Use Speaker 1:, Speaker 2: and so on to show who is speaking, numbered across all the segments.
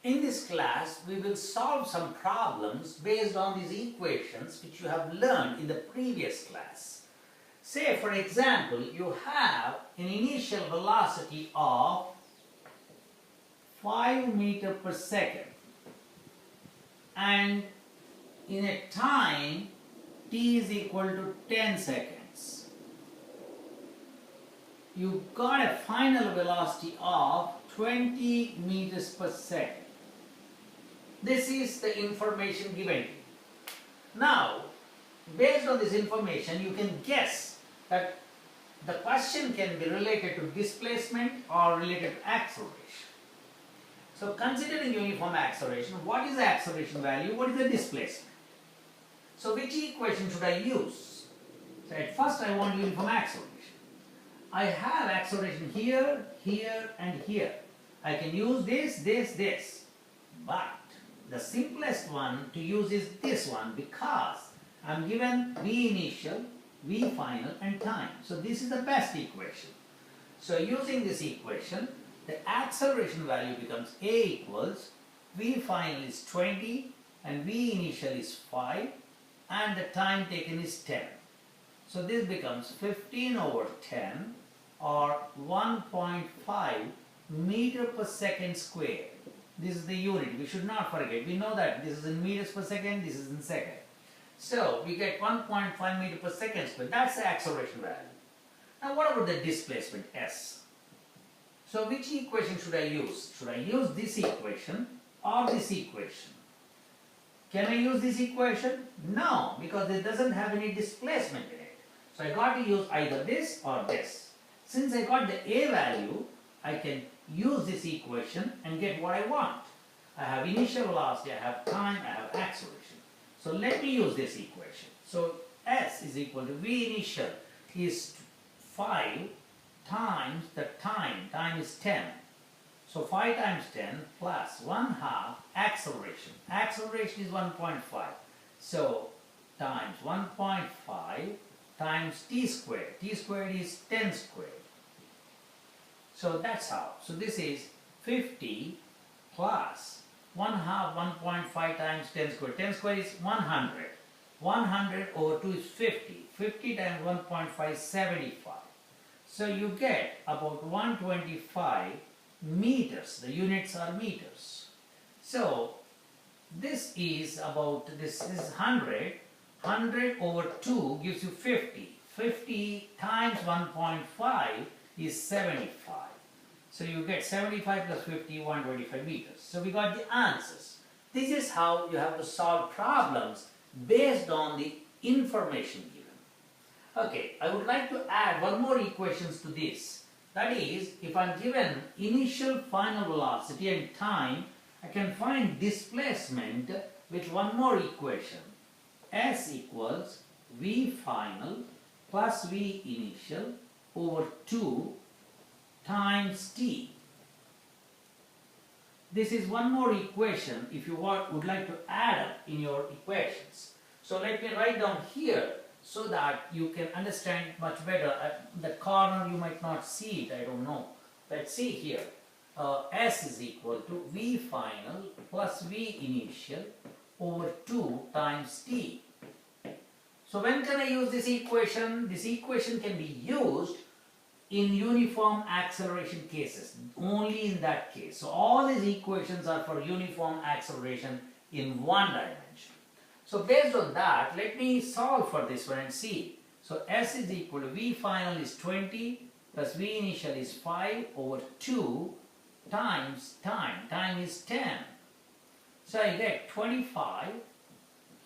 Speaker 1: In this class, we will solve some problems based on these equations which you have learned in the previous class. Say, for example, you have an initial velocity of 5 meters per second and in a time t is equal to 10 seconds. You got a final velocity of 20 meters per second. This is the information given to you. Now, based on this information, you can guess that the question can be related to displacement or related to acceleration. So, considering uniform acceleration, what is the acceleration value? What is the displacement? So, which equation should I use? So, at first I want uniform acceleration. I have acceleration here, here and here. I can use this. But the simplest one to use is this one because I am given V initial, V final and time. So this is the best equation. So using this equation, the acceleration value becomes A equals V final is 20 and V initial is 5 and the time taken is 10. So this becomes 15 over 10 or 1.5 meter per second square. This is the unit. We should not forget. We know that this is in meters per second, this is in second. So we get 1.5 meter per second square. That's the acceleration value. Now what about the displacement S? So which equation should I use? Should I use this equation or this equation? Can I use this equation? No, because it doesn't have any displacement in it. So I got to use either this or this. Since I got the A value, I can use this equation and get what I want. I have initial velocity, I have time, I have acceleration. So let me use this equation. So S is equal to V initial is 5 times the time is 10. So 5 times 10 plus 1/2 acceleration. Acceleration is 1.5. So times 1.5 times t squared. T squared is 10 squared. So that's how. So this is 50 plus 1/2 1.5 times 10 squared. 10 squared is 100. 100 over 2 is 50. 50 times 1.5 is 75. So you get about 125 meters. The units are meters. So this is about, this is 100. 100 over 2 gives you 50. 50 times 1.5 is 75. So you get 75 plus 50, 125 meters. So we got the answers. This is how you have to solve problems based on the information given. Okay, I would like to add one more equations to this. That is, if I'm given initial final velocity and time, I can find displacement with one more equation. S equals V final plus V initial over 2 times t. This is one more equation if you would like to add up in your equations. So let me write down here so that you can understand it much better. At the corner you might not see it, I don't know. Let's see here. S is equal to V final plus V initial over 2 times t. So when can I use this equation? This equation can be used in uniform acceleration cases, only in that case. So all these equations are for uniform acceleration in one dimension. So based on that, let me solve for this one and see. So S is equal to V final is 20 plus V initial is 5 over 2 times time. Time is 10. So I get 25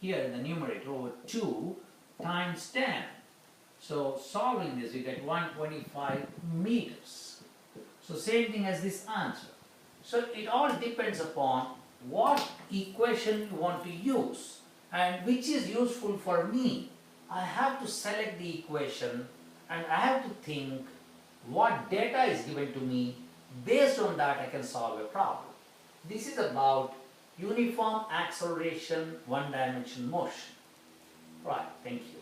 Speaker 1: here in the numerator over 2 times 10. So solving this, we get 125 meters. So same thing as this answer. So it all depends upon what equation you want to use and which is useful for me. I have to select the equation and I have to think what data is given to me. Based on that, I can solve a problem. This is about uniform acceleration, one-dimension motion. Right, thank you.